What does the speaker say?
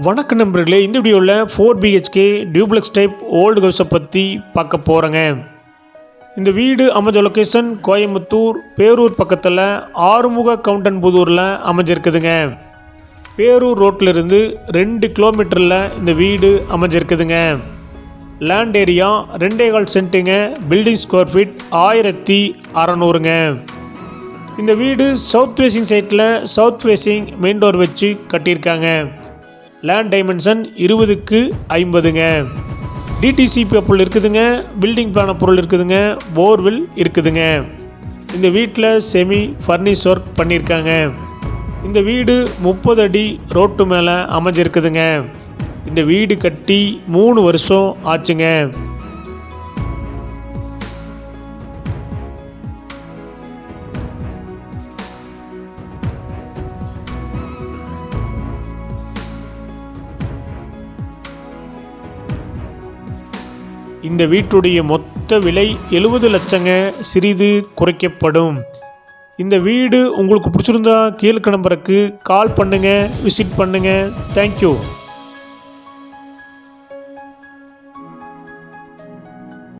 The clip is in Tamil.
வணக்கம் நண்பர்களே, இந்த வீடியோவில் 4BHK டியூப்ளெக்ஸ் டைப் ஓல்டு ஹவுஸை பற்றி பார்க்க போகிறேங்க. இந்த வீடு அமைஞ்ச லொக்கேஷன் கோயம்புத்தூர் பேரூர் பக்கத்தில் ஆறுமுக கவுண்டன்புதூரில் அமைஞ்சிருக்குதுங்க. பேரூர் ரோட்டிலிருந்து 2 கிலோமீட்டரில் இந்த வீடு அமைஞ்சிருக்குதுங்க. லேண்ட் ஏரியா 2.25 சென்ட்டுங்க. பில்டிங் ஸ்கொயர் ஃபீட் 1600ங்க. இந்த வீடு சவுத் ஃபேஸிங் சைட்டில் சவுத் ஃபேஸிங் மெயின் டோர் வச்சு கட்டியிருக்காங்க. Land dimension 20x50ங்க. டிடிசிபி பொருள் இருக்குதுங்க. பில்டிங் பிளான பொருள் இருக்குதுங்க. போர்வில் இருக்குதுங்க. இந்த வீட்டில் செமி ஃபர்னிஷ் ஒர்க் பண்ணியிருக்காங்க. இந்த வீடு 30 அடி ரோட்டு மேலே அமைஞ்சிருக்குதுங்க. இந்த வீடு கட்டி 3 வருஷம் ஆச்சுங்க. இந்த வீட்டுடைய மொத்த விலை 70 லட்சங்க. சிறிது குறைக்கப்படும். இந்த வீடு உங்களுக்கு பிடிச்சிருந்தா கீழ்க்க நம்பருக்கு கால் பண்ணுங்கள், விசிட் பண்ணுங்கள். தேங்க்யூ.